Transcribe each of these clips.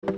Well,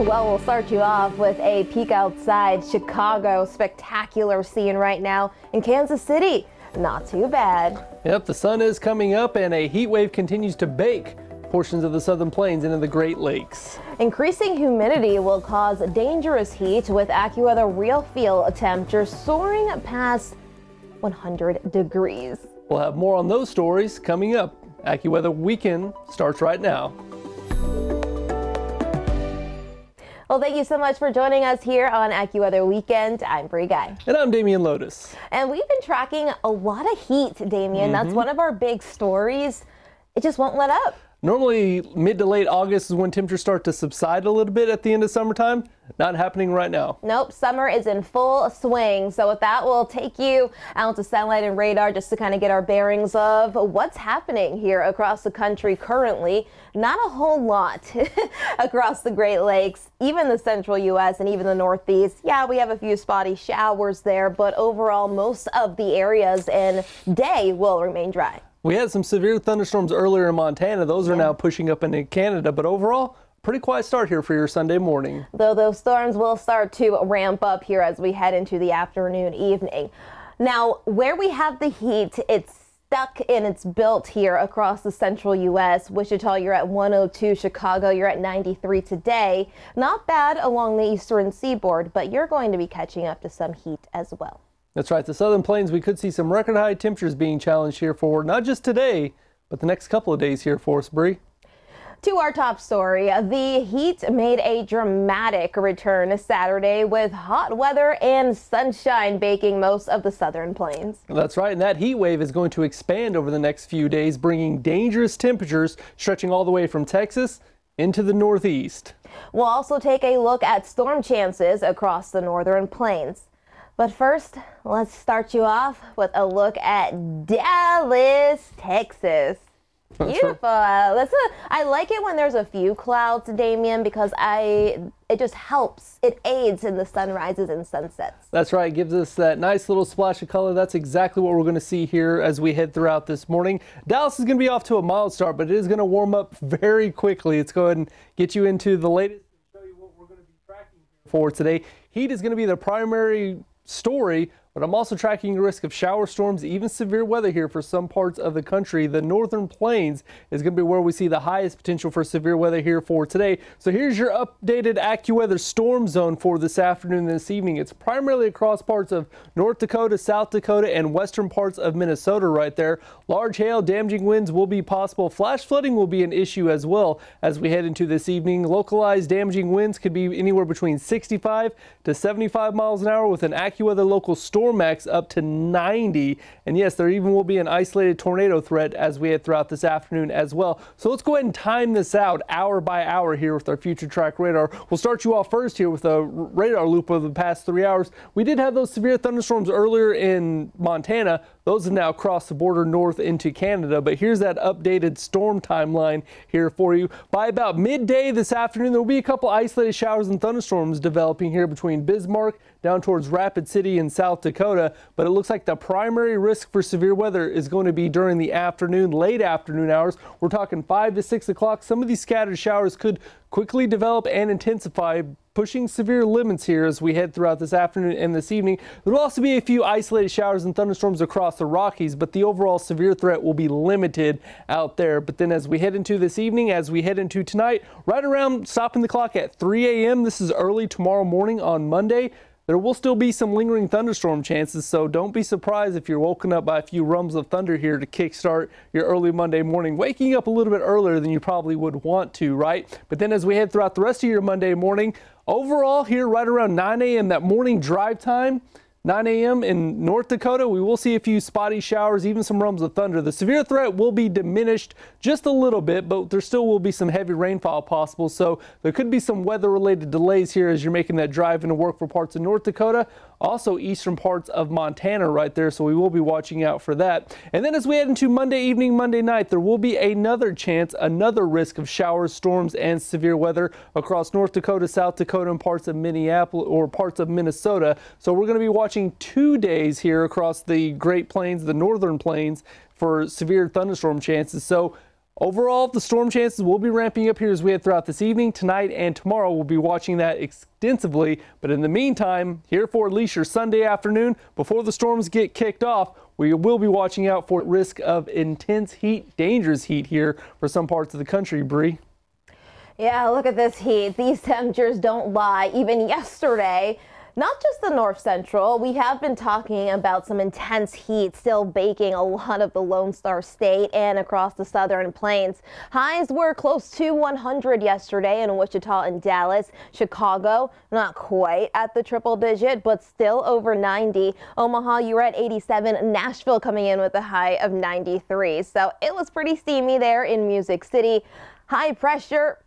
we'll start you off with a peek outside Chicago. Spectacular scene right now in Kansas City. Not too bad. Yep, the sun is coming up and a heat wave continues to bake portions of the southern plains into the Great Lakes. Increasing humidity will cause dangerous heat with AccuWeather real feel temperatures soaring past 100 degrees. We'll have more on those stories coming up. AccuWeather Weekend starts right now. Well, thank you so much for joining us here on AccuWeather Weekend. I'm Bree Guy. And I'm Damian Lotus. And we've been tracking a lot of heat, Damian. That's one of our big stories. It just won't let up. Normally, mid to late August is when temperatures start to subside a little bit at the end of summertime. Not happening right now. Nope, summer is in full swing. So with that, we'll take you out to satellite and radar just to kind of get our bearings of what's happening here across the country currently. Not a whole lot across the Great Lakes, even the central U.S. and even the Northeast. Yeah, we have a few spotty showers there, but overall, most of the areas and day will remain dry. We had some severe thunderstorms earlier in Montana. Those are now pushing up into Canada, but overall, pretty quiet start here for your Sunday morning. Though those storms will start to ramp up here as we head into the afternoon, evening. Now, where we have the heat, it's stuck and it's built here across the central U.S. Wichita, you're at 102. Chicago, you're at 93 today. Not bad along the eastern seaboard, but you're going to be catching up to some heat as well. That's right. The southern plains, we could see some record high temperatures being challenged here for not just today, but the next couple of days here for us, Bree. To our top story, the heat made a dramatic return Saturday with hot weather and sunshine baking most of the southern plains. That's right, and that heat wave is going to expand over the next few days, bringing dangerous temperatures stretching all the way from Texas into the Northeast. We'll also take a look at storm chances across the northern plains. But first, let's start you off with a look at Dallas, Texas. Beautiful. I like it when there's a few clouds, Damian, because it just helps. It aids in the sunrises and sunsets. That's right. It gives us that nice little splash of color. That's exactly what we're going to see here as we head throughout this morning. Dallas is going to be off to a mild start, but it is going to warm up very quickly. Let's go ahead and get you into the latest and show you what we're going to be tracking for today. Heat is going to be the primary story, but I'm also tracking the risk of shower storms, even severe weather here for some parts of the country. The northern plains is going to be where we see the highest potential for severe weather here for today. So here's your updated AccuWeather storm zone for this afternoon and this evening. It's primarily across parts of North Dakota, South Dakota, and western parts of Minnesota right there. Large hail, damaging winds will be possible. Flash flooding will be an issue as well as we head into this evening. Localized damaging winds could be anywhere between 65 to 75 miles an hour with an AccuWeather local storm max up to 90. And yes, there even will be an isolated tornado threat as we head throughout this afternoon as well. So let's go ahead and time this out hour by hour here with our future track radar. We'll start you off first here with a radar loop of the past 3 hours. We did have those severe thunderstorms earlier in Montana. Those have now crossed the border north into Canada, but here's that updated storm timeline here for you. By about midday this afternoon, there will be a couple isolated showers and thunderstorms developing here between Bismarck down towards Rapid City in South Dakota, but it looks like the primary risk for severe weather is going to be during the afternoon, late afternoon hours. We're talking 5 to 6 o'clock. Some of these scattered showers could quickly develop and intensify, pushing severe limits here as we head throughout this afternoon and this evening. There will also be a few isolated showers and thunderstorms across the Rockies, but the overall severe threat will be limited out there. But then as we head into this evening, as we head into tonight, right around stopping the clock at 3 a.m., this is early tomorrow morning on Monday, there will still be some lingering thunderstorm chances, so don't be surprised if you're woken up by a few rumbles of thunder here to kickstart your early Monday morning, waking up a little bit earlier than you probably would want to, right? But then as we head throughout the rest of your Monday morning, overall here right around 9 a.m., that morning drive time, 9 a.m. in North Dakota, we will see a few spotty showers, even some rumbles of thunder. The severe threat will be diminished just a little bit, but there still will be some heavy rainfall possible. So there could be some weather-related delays here as you're making that drive into work for parts of North Dakota. Also eastern parts of Montana right there, so we will be watching out for that. And then as we head into Monday evening, Monday night, there will be another chance, another risk of showers, storms, and severe weather across North Dakota, South Dakota, and parts of Minneapolis or parts of Minnesota. So we're going to be watching 2 days here across the Great Plains, the northern plains, for severe thunderstorm chances. So overall, the storm chances will be ramping up here as we head throughout this evening, tonight, and tomorrow. We'll be watching that extensively. But in the meantime, here for at least your Sunday afternoon, before the storms get kicked off, we will be watching out for risk of intense heat, dangerous heat here for some parts of the country, Bree. Yeah, look at this heat. These temperatures don't lie. Even yesterday, not just the north central, we have been talking about some intense heat still baking a lot of the Lone Star State and across the southern plains. Highs were close to 100 yesterday in Wichita and Dallas. Chicago, not quite at the triple digit, but still over 90. Omaha, you were at 87. Nashville coming in with a high of 93. So it was pretty steamy there in Music City. High pressure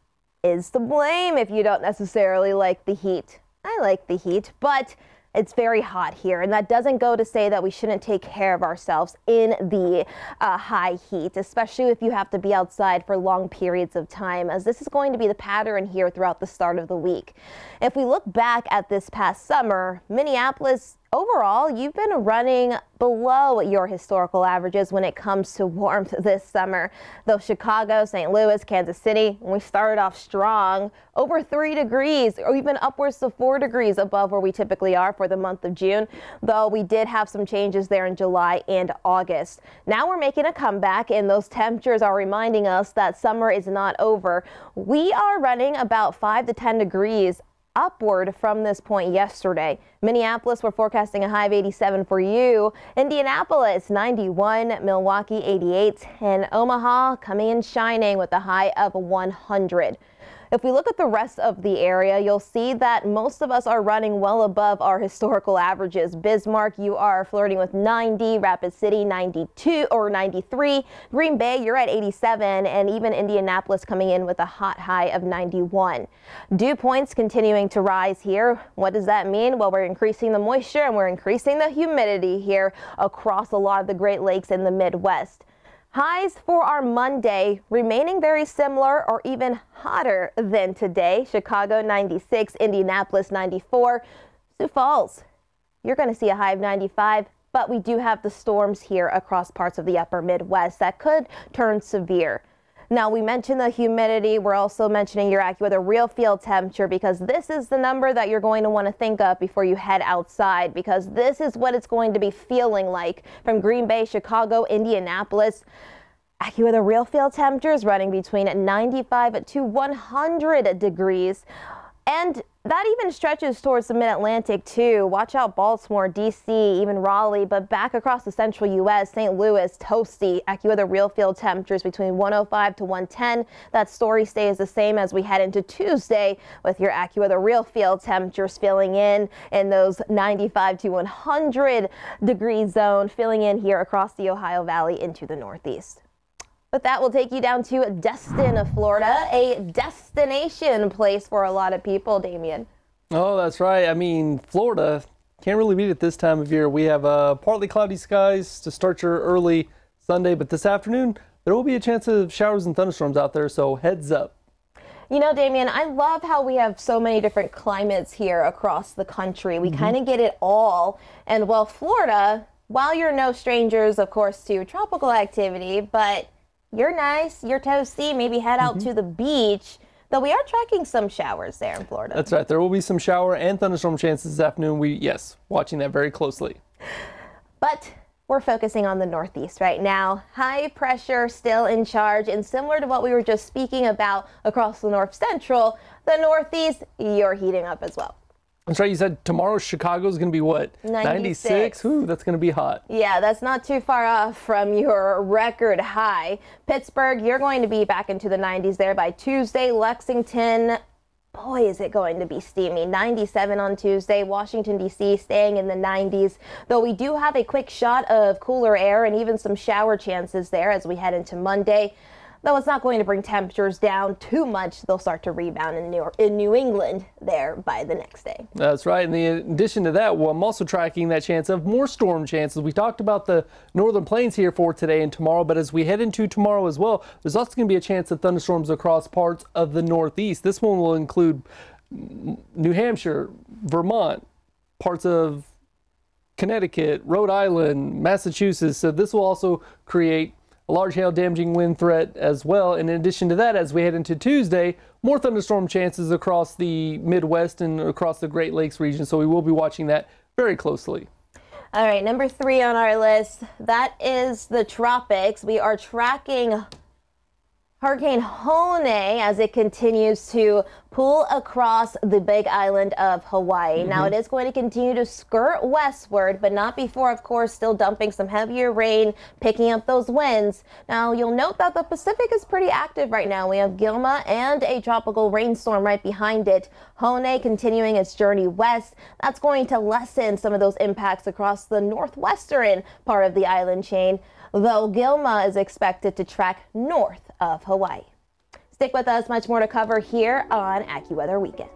is to blame if you don't necessarily like the heat. I like the heat, but it's very hot here, and that doesn't go to say that we shouldn't take care of ourselves in the high heat, especially if you have to be outside for long periods of time, as this is going to be the pattern here throughout the start of the week. If we look back at this past summer, Minneapolis, overall, you've been running below your historical averages when it comes to warmth this summer. Though Chicago, St. Louis, Kansas City, we started off strong, over 3 degrees or even upwards to 4 degrees above where we typically are for the month of June, though we did have some changes there in July and August. Now we're making a comeback, and those temperatures are reminding us that summer is not over. We are running about 5 to 10 degrees upward from this point yesterday. Minneapolis, we're forecasting a high of 87 for you. Indianapolis, 91. Milwaukee, 88. And Omaha coming in shining with a high of 100. If we look at the rest of the area, you'll see that most of us are running well above our historical averages. Bismarck, you are flirting with 90. Rapid City, 92 or 93. Green Bay, you're at 87. And even Indianapolis coming in with a hot high of 91. Dew points continuing to rise here. What does that mean? Well, we're increasing the moisture and we're increasing the humidity here across a lot of the Great Lakes in the Midwest. Highs for our Monday remaining very similar or even hotter than today. Chicago 96, Indianapolis 94. Sioux Falls, you're going to see a high of 95, but we do have the storms here across parts of the upper Midwest that could turn severe. Now, we mentioned the humidity. We're also mentioning your AccuWeather real field temperature, because this is the number that you're going to want to think of before you head outside, because this is what it's going to be feeling like from Green Bay, Chicago, Indianapolis. AccuWeather real field temperatures running between 95 to 100 degrees. And that even stretches towards the mid-Atlantic too. Watch out Baltimore, D.C., even Raleigh, but back across the central U.S., St. Louis, toasty. AccuWeather real field temperatures between 105 to 110. That story stays the same as we head into Tuesday with your AccuWeather real field temperatures filling in those 95 to 100 degree zone, filling in here across the Ohio Valley into the Northeast. But that will take you down to Destin, Florida, a destination place for a lot of people, Damian. Oh, that's right. I mean, Florida, can't really beat it this time of year. We have partly cloudy skies to start your early Sunday, but this afternoon, there will be a chance of showers and thunderstorms out there, so heads up. You know, Damian, I love how we have so many different climates here across the country. We kind of get it all. And, well, Florida, while you're no strangers, of course, to tropical activity, but you're nice, you're toasty, maybe head out to the beach, though we are tracking some showers there in Florida. That's right. There will be some shower and thunderstorm chances this afternoon. Yes, watching that very closely. But we're focusing on the Northeast right now. High pressure still in charge, and similar to what we were just speaking about across the North Central, the Northeast, you're heating up as well. That's right. You said tomorrow Chicago is going to be what? 96? Ooh, that's going to be hot. Yeah, that's not too far off from your record high. Pittsburgh, you're going to be back into the 90s there by Tuesday. Lexington, boy, is it going to be steamy. 97 on Tuesday. Washington, D.C. staying in the 90s, though we do have a quick shot of cooler air and even some shower chances there as we head into Monday. Though it's not going to bring temperatures down too much, they'll start to rebound in New England there by the next day. That's right. And in addition to that, well, I'm also tracking that chance of more storm chances. We talked about the northern plains here for today and tomorrow, but as we head into tomorrow as well, there's also going to be a chance of thunderstorms across parts of the Northeast. This one will include New Hampshire, Vermont, parts of Connecticut, Rhode Island, Massachusetts. So this will also create a large hail damaging wind threat as well. And in addition to that, as we head into Tuesday, more thunderstorm chances across the Midwest and across the Great Lakes region. So we will be watching that very closely. All right, number 3 on our list, that is the tropics. We are tracking Hurricane Hone as it continues to pull across the Big Island of Hawaii. Now it is going to continue to skirt westward, but not before, of course, still dumping some heavier rain, picking up those winds. Now you'll note that the Pacific is pretty active right now. We have Gilma and a tropical rainstorm right behind it. Hone continuing its journey west. That's going to lessen some of those impacts across the northwestern part of the island chain, though Gilma is expected to track north of Hawaii. Stick with us, much more to cover here on AccuWeather Weekend.